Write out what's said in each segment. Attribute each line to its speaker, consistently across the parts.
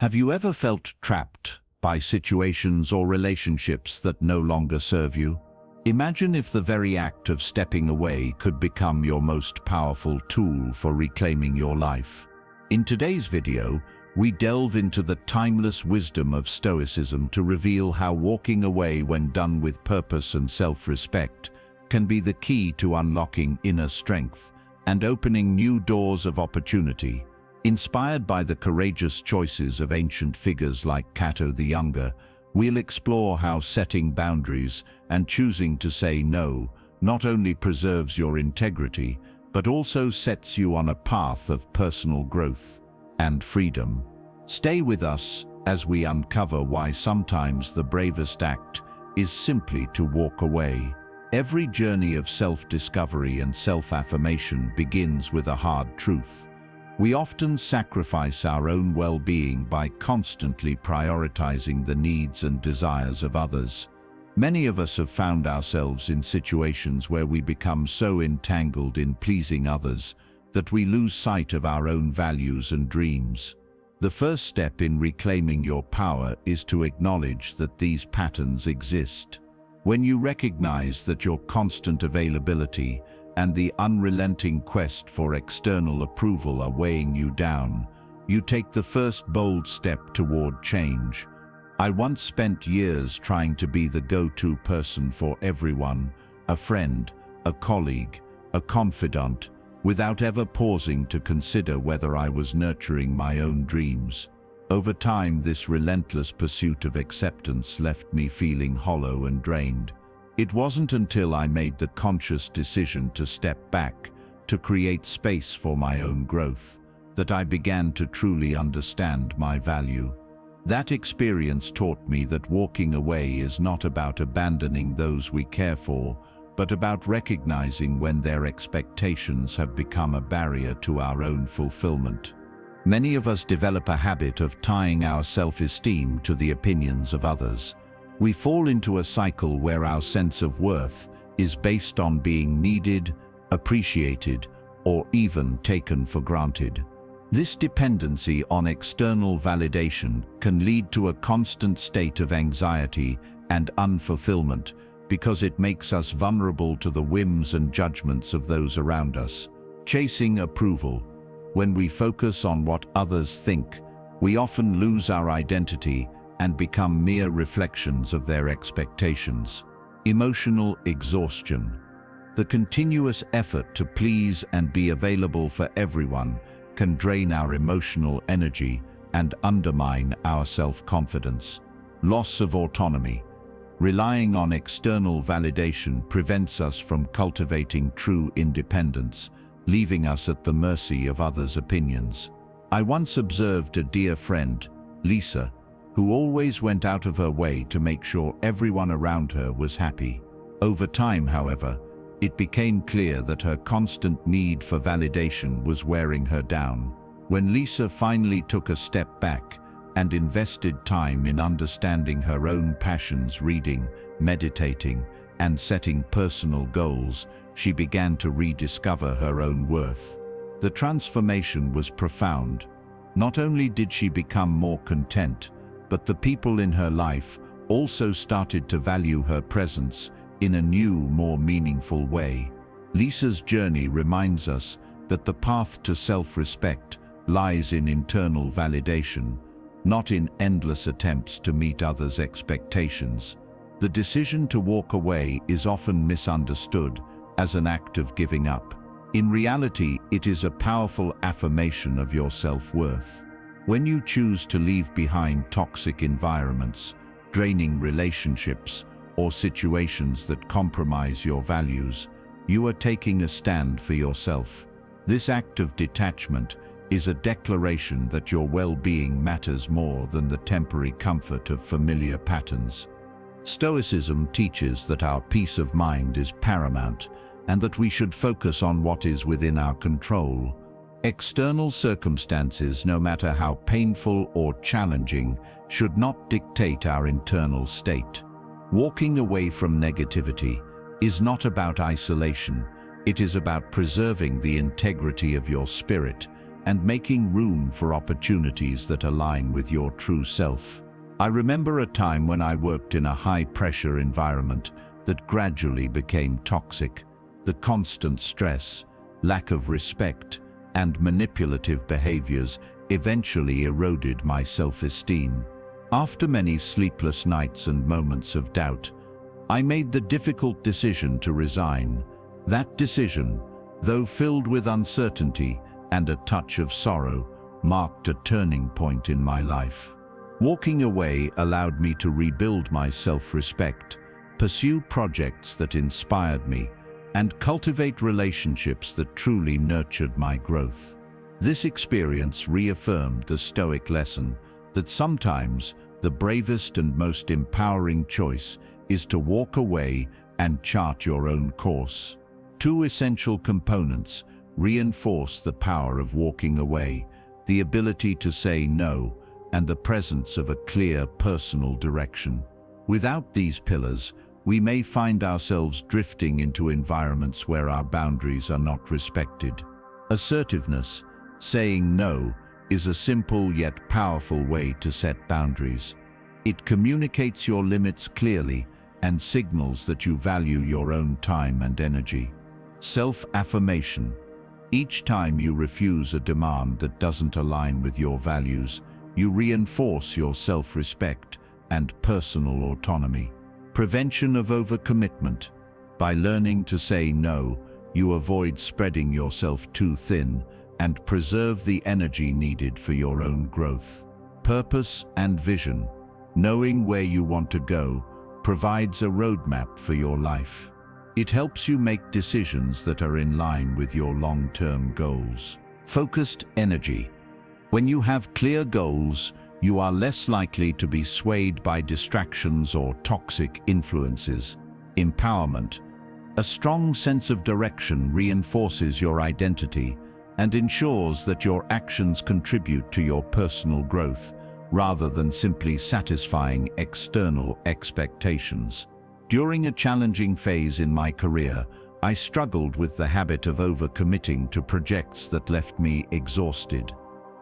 Speaker 1: Have you ever felt trapped by situations or relationships that no longer serve you? Imagine if the very act of stepping away could become your most powerful tool for reclaiming your life. In today's video, we delve into the timeless wisdom of Stoicism to reveal how walking away when done with purpose and self-respect can be the key to unlocking inner strength and opening new doors of opportunity. Inspired by the courageous choices of ancient figures like Cato the Younger, we'll explore how setting boundaries and choosing to say no not only preserves your integrity, but also sets you on a path of personal growth and freedom. Stay with us as we uncover why sometimes the bravest act is simply to walk away. Every journey of self-discovery and self-affirmation begins with a hard truth. We often sacrifice our own well-being by constantly prioritizing the needs and desires of others. Many of us have found ourselves in situations where we become so entangled in pleasing others that we lose sight of our own values and dreams. The first step in reclaiming your power is to acknowledge that these patterns exist. When you recognize that your constant availability and the unrelenting quest for external approval are weighing you down, you take the first bold step toward change. I once spent years trying to be the go-to person for everyone, a friend, a colleague, a confidant, without ever pausing to consider whether I was nurturing my own dreams. Over time, this relentless pursuit of acceptance left me feeling hollow and drained. It wasn't until I made the conscious decision to step back, to create space for my own growth, that I began to truly understand my value. That experience taught me that walking away is not about abandoning those we care for, but about recognizing when their expectations have become a barrier to our own fulfillment. Many of us develop a habit of tying our self-esteem to the opinions of others. We fall into a cycle where our sense of worth is based on being needed, appreciated, or even taken for granted. This dependency on external validation can lead to a constant state of anxiety and unfulfillment because it makes us vulnerable to the whims and judgments of those around us. Chasing approval. When we focus on what others think, we often lose our identity and become mere reflections of their expectations. Emotional exhaustion. The continuous effort to please and be available for everyone can drain our emotional energy and undermine our self-confidence. Loss of autonomy. Relying on external validation prevents us from cultivating true independence, leaving us at the mercy of others' opinions. I once observed a dear friend, Lisa, who always went out of her way to make sure everyone around her was happy. Over time, however, it became clear that her constant need for validation was wearing her down. When Lisa finally took a step back and invested time in understanding her own passions, reading, meditating, and setting personal goals, she began to rediscover her own worth. The transformation was profound. Not only did she become more content, but the people in her life also started to value her presence in a new, more meaningful way. Lisa's journey reminds us that the path to self-respect lies in internal validation, not in endless attempts to meet others' expectations. The decision to walk away is often misunderstood as an act of giving up. In reality, it is a powerful affirmation of your self-worth. When you choose to leave behind toxic environments, draining relationships, or situations that compromise your values, you are taking a stand for yourself. This act of detachment is a declaration that your well-being matters more than the temporary comfort of familiar patterns. Stoicism teaches that our peace of mind is paramount and that we should focus on what is within our control. External circumstances, no matter how painful or challenging, should not dictate our internal state. Walking away from negativity is not about isolation. It is about preserving the integrity of your spirit and making room for opportunities that align with your true self. I remember a time when I worked in a high-pressure environment that gradually became toxic. The constant stress, lack of respect, and manipulative behaviors eventually eroded my self-esteem. After many sleepless nights and moments of doubt, I made the difficult decision to resign. That decision, though filled with uncertainty and a touch of sorrow, marked a turning point in my life. Walking away allowed me to rebuild my self-respect, pursue projects that inspired me, and cultivate relationships that truly nurtured my growth. This experience reaffirmed the Stoic lesson that sometimes the bravest and most empowering choice is to walk away and chart your own course. Two essential components reinforce the power of walking away: the ability to say no and the presence of a clear personal direction. Without these pillars, we may find ourselves drifting into environments where our boundaries are not respected. Assertiveness, saying no, is a simple yet powerful way to set boundaries. It communicates your limits clearly and signals that you value your own time and energy. Self-affirmation. Each time you refuse a demand that doesn't align with your values, you reinforce your self-respect and personal autonomy. Prevention of overcommitment. By learning to say no, you avoid spreading yourself too thin and preserve the energy needed for your own growth. Purpose and vision. Knowing where you want to go provides a roadmap for your life. It helps you make decisions that are in line with your long-term goals. Focused energy. When you have clear goals, you are less likely to be swayed by distractions or toxic influences. Empowerment. A strong sense of direction reinforces your identity and ensures that your actions contribute to your personal growth, rather than simply satisfying external expectations. During a challenging phase in my career, I struggled with the habit of overcommitting to projects that left me exhausted.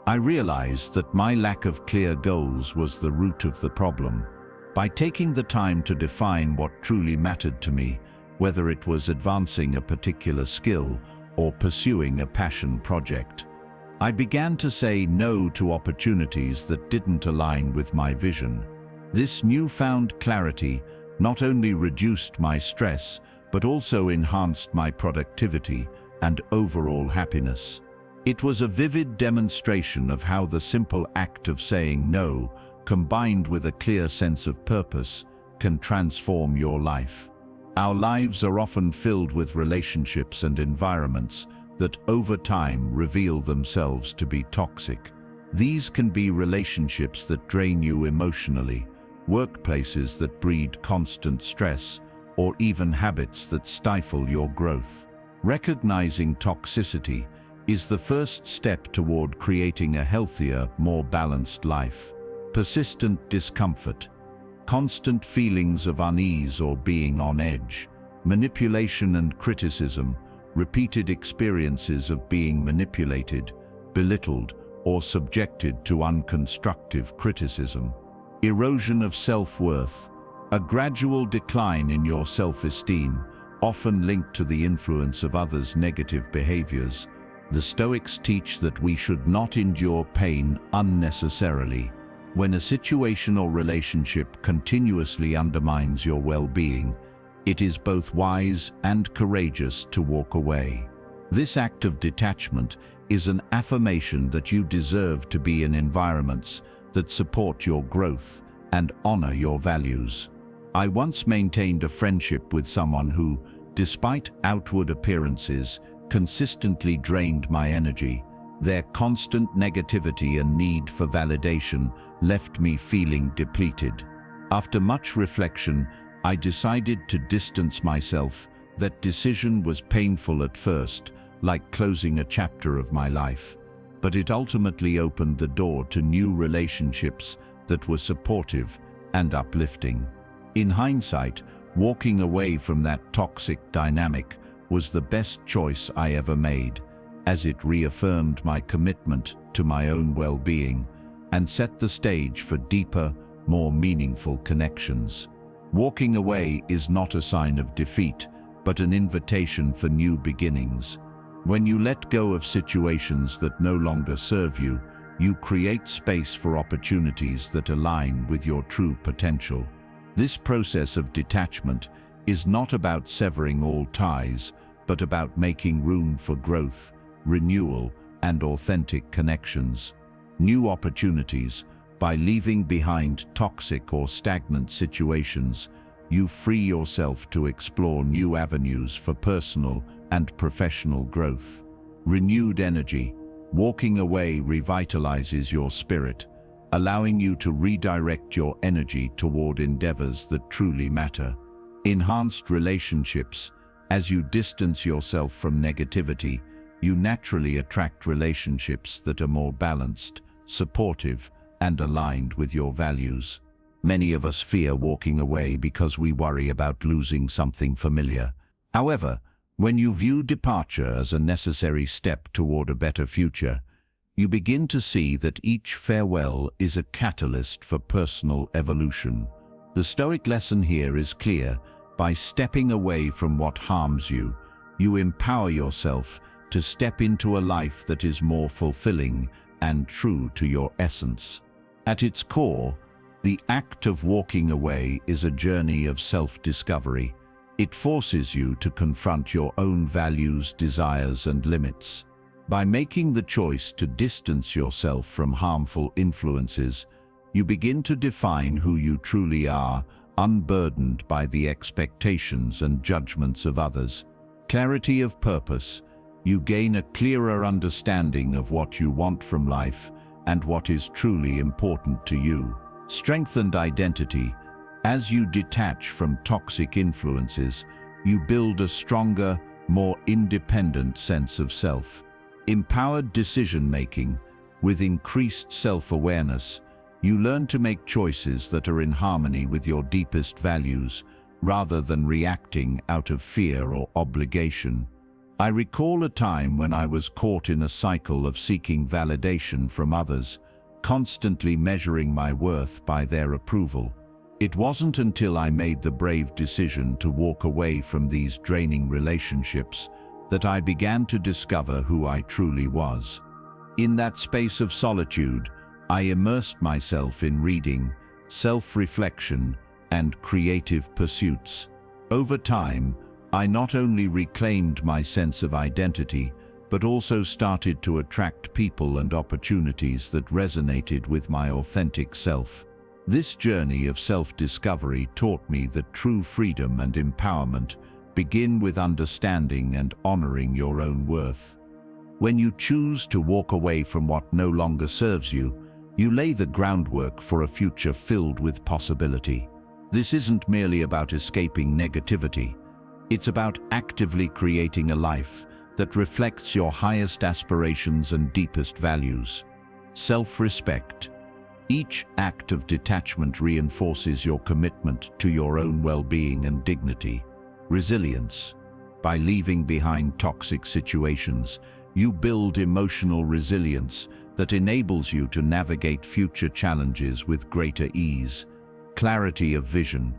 Speaker 1: I realized that my lack of clear goals was the root of the problem. By taking the time to define what truly mattered to me, whether it was advancing a particular skill or pursuing a passion project, I began to say no to opportunities that didn't align with my vision. This newfound clarity not only reduced my stress, but also enhanced my productivity and overall happiness. It was a vivid demonstration of how the simple act of saying no, combined with a clear sense of purpose, can transform your life. Our lives are often filled with relationships and environments that over time reveal themselves to be toxic. These can be relationships that drain you emotionally, workplaces that breed constant stress, or even habits that stifle your growth. Recognizing toxicity is the first step toward creating a healthier, more balanced life. Persistent discomfort, constant feelings of unease or being on edge, manipulation and criticism, repeated experiences of being manipulated, belittled, or subjected to unconstructive criticism. Erosion of self-worth, a gradual decline in your self-esteem, often linked to the influence of others' negative behaviors. The Stoics teach that we should not endure pain unnecessarily. When a situation or relationship continuously undermines your well-being, it is both wise and courageous to walk away. This act of detachment is an affirmation that you deserve to be in environments that support your growth and honor your values. I once maintained a friendship with someone who, despite outward appearances, consistently drained my energy. Their constant negativity and need for validation left me feeling depleted. After much reflection, I decided to distance myself. That decision was painful at first, like closing a chapter of my life, but it ultimately opened the door to new relationships that were supportive and uplifting. In hindsight, walking away from that toxic dynamic was the best choice I ever made, as it reaffirmed my commitment to my own well-being and set the stage for deeper, more meaningful connections. Walking away is not a sign of defeat, but an invitation for new beginnings. When you let go of situations that no longer serve you, you create space for opportunities that align with your true potential. This process of detachment is not about severing all ties, but about making room for growth, renewal, and authentic connections. New opportunities. By leaving behind toxic or stagnant situations, you free yourself to explore new avenues for personal and professional growth. Renewed energy. Walking away revitalizes your spirit, allowing you to redirect your energy toward endeavors that truly matter. Enhanced relationships. As you distance yourself from negativity, you naturally attract relationships that are more balanced, supportive, and aligned with your values. Many of us fear walking away because we worry about losing something familiar. However, when you view departure as a necessary step toward a better future, you begin to see that each farewell is a catalyst for personal evolution. The Stoic lesson here is clear. By stepping away from what harms you, you empower yourself to step into a life that is more fulfilling and true to your essence. At its core, the act of walking away is a journey of self-discovery. It forces you to confront your own values, desires, and limits. By making the choice to distance yourself from harmful influences, you begin to define who you truly are, unburdened by the expectations and judgments of others. Clarity of purpose. You gain a clearer understanding of what you want from life and what is truly important to you. Strengthened identity. As you detach from toxic influences, you build a stronger, more independent sense of self. Empowered decision-making. With increased self-awareness, you learn to make choices that are in harmony with your deepest values, rather than reacting out of fear or obligation. I recall a time when I was caught in a cycle of seeking validation from others, constantly measuring my worth by their approval. It wasn't until I made the brave decision to walk away from these draining relationships that I began to discover who I truly was. In that space of solitude, I immersed myself in reading, self-reflection, and creative pursuits. Over time, I not only reclaimed my sense of identity, but also started to attract people and opportunities that resonated with my authentic self. This journey of self-discovery taught me that true freedom and empowerment begin with understanding and honoring your own worth. When you choose to walk away from what no longer serves you, you lay the groundwork for a future filled with possibility. This isn't merely about escaping negativity. It's about actively creating a life that reflects your highest aspirations and deepest values. Self-respect. Each act of detachment reinforces your commitment to your own well-being and dignity. Resilience. By leaving behind toxic situations, you build emotional resilience that enables you to navigate future challenges with greater ease. Clarity of vision.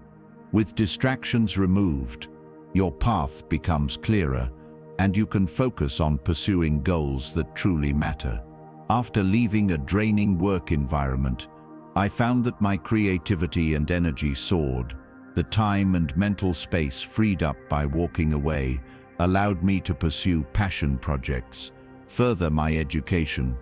Speaker 1: With distractions removed, your path becomes clearer, and you can focus on pursuing goals that truly matter. After leaving a draining work environment, I found that my creativity and energy soared. The time and mental space freed up by walking away allowed me to pursue passion projects, further my education,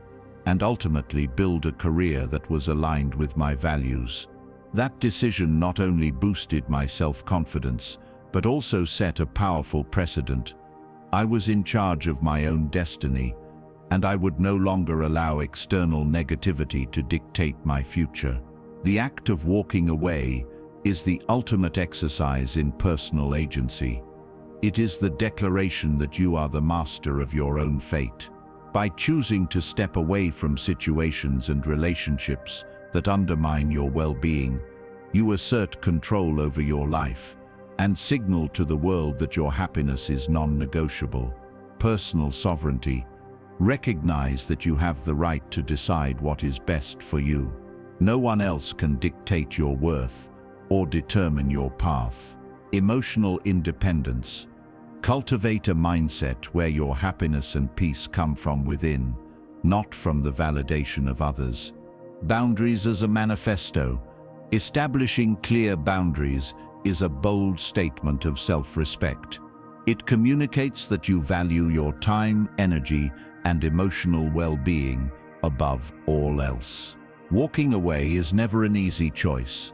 Speaker 1: and ultimately build a career that was aligned with my values. That decision not only boosted my self-confidence, but also set a powerful precedent. I was in charge of my own destiny, and I would no longer allow external negativity to dictate my future. The act of walking away is the ultimate exercise in personal agency. It is the declaration that you are the master of your own fate. By choosing to step away from situations and relationships that undermine your well-being, you assert control over your life and signal to the world that your happiness is non-negotiable. Personal sovereignty. Recognize that you have the right to decide what is best for you. No one else can dictate your worth or determine your path. Emotional independence. Cultivate a mindset where your happiness and peace come from within, not from the validation of others. Boundaries as a manifesto. Establishing clear boundaries is a bold statement of self-respect. It communicates that you value your time, energy, and emotional well-being above all else. Walking away is never an easy choice.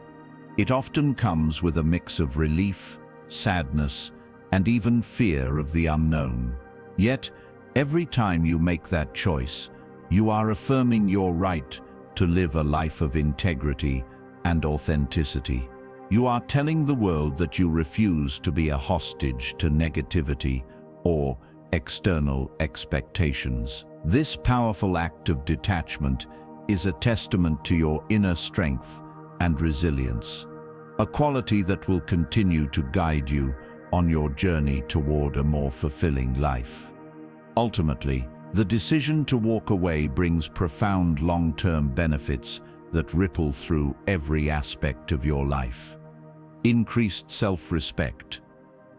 Speaker 1: It often comes with a mix of relief, sadness, and even fear of the unknown. Yet, every time you make that choice, you are affirming your right to live a life of integrity and authenticity. You are telling the world that you refuse to be a hostage to negativity or external expectations. This powerful act of detachment is a testament to your inner strength and resilience, a quality that will continue to guide you on your journey toward a more fulfilling life. Ultimately, the decision to walk away brings profound long-term benefits that ripple through every aspect of your life. Increased self-respect.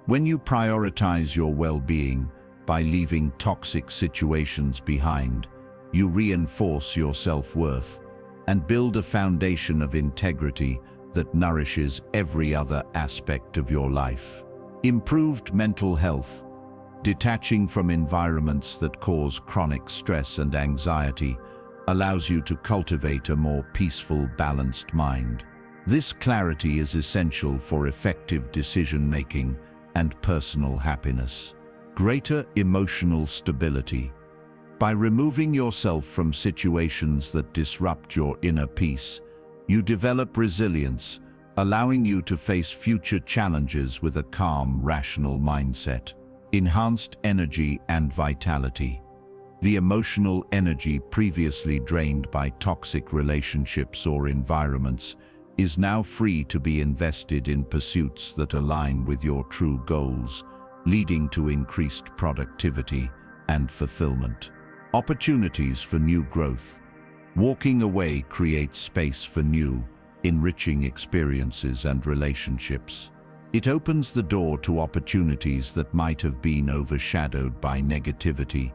Speaker 1: When you prioritize your well-being by leaving toxic situations behind, you reinforce your self-worth and build a foundation of integrity that nourishes every other aspect of your life. Improved mental health. Detaching from environments that cause chronic stress and anxiety allows you to cultivate a more peaceful, balanced mind. This clarity is essential for effective decision-making and personal happiness. Greater emotional stability. By removing yourself from situations that disrupt your inner peace, you develop resilience, allowing you to face future challenges with a calm, rational mindset. Enhanced energy and vitality. The emotional energy previously drained by toxic relationships or environments is now free to be invested in pursuits that align with your true goals, leading to increased productivity and fulfillment. Opportunities for new growth. Walking away creates space for new, enriching experiences and relationships. It opens the door to opportunities that might have been overshadowed by negativity,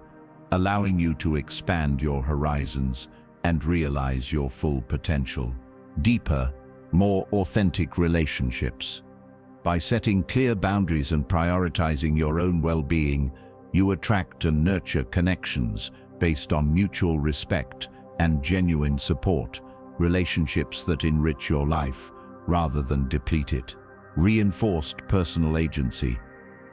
Speaker 1: allowing you to expand your horizons and realize your full potential. Deeper, more authentic relationships. By setting clear boundaries and prioritizing your own well-being, you attract and nurture connections based on mutual respect and genuine support, relationships that enrich your life rather than deplete it. Reinforced personal agency.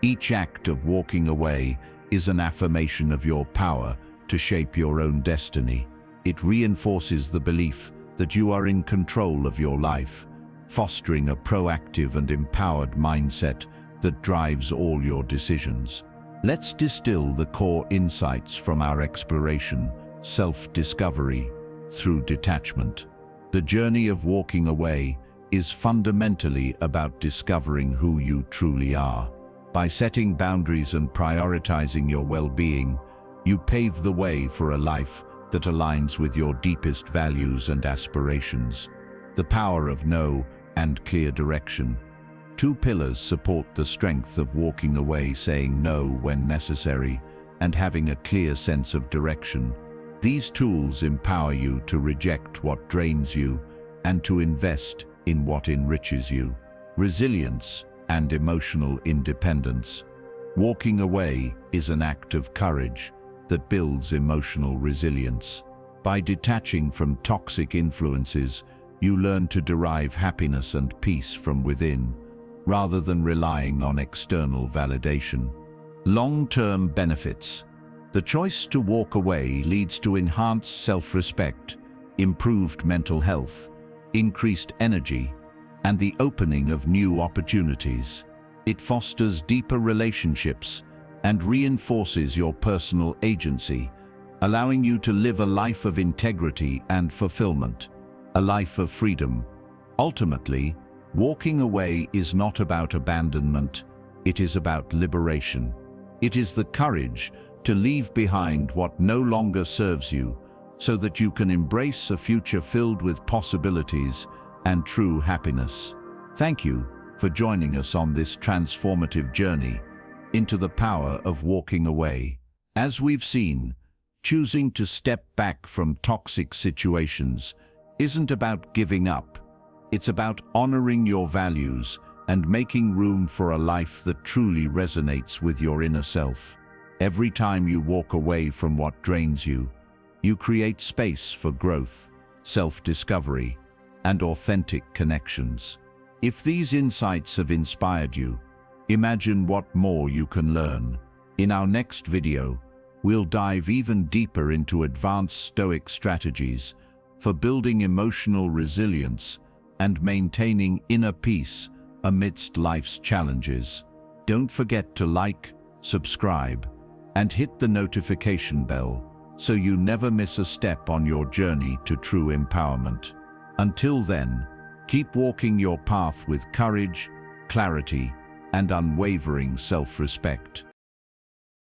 Speaker 1: Each act of walking away is an affirmation of your power to shape your own destiny. It reinforces the belief that you are in control of your life, fostering a proactive and empowered mindset that drives all your decisions. Let's distill the core insights from our exploration, self-discovery, through detachment. The journey of walking away is fundamentally about discovering who you truly are. By setting boundaries and prioritizing your well-being, you pave the way for a life that aligns with your deepest values and aspirations. The power of no and clear direction. Two pillars support the strength of walking away, saying no when necessary and having a clear sense of direction. These tools empower you to reject what drains you and to invest in what enriches you. Resilience and emotional independence. Walking away is an act of courage that builds emotional resilience. By detaching from toxic influences, you learn to derive happiness and peace from within, rather than relying on external validation. Long-term benefits. The choice to walk away leads to enhanced self-respect, improved mental health, increased energy, and the opening of new opportunities. It fosters deeper relationships and reinforces your personal agency, allowing you to live a life of integrity and fulfillment, a life of freedom. Ultimately, walking away is not about abandonment, it is about liberation. It is the courage to leave behind what no longer serves you, so that you can embrace a future filled with possibilities and true happiness. Thank you for joining us on this transformative journey into the power of walking away. As we've seen, choosing to step back from toxic situations isn't about giving up. It's about honoring your values and making room for a life that truly resonates with your inner self. Every time you walk away from what drains you, you create space for growth, self-discovery, and authentic connections. If these insights have inspired you, imagine what more you can learn. In our next video, we'll dive even deeper into advanced Stoic strategies for building emotional resilience and maintaining inner peace amidst life's challenges. Don't forget to like, subscribe, and hit the notification bell so you never miss a step on your journey to true empowerment. Until then, keep walking your path with courage, clarity, and unwavering self-respect.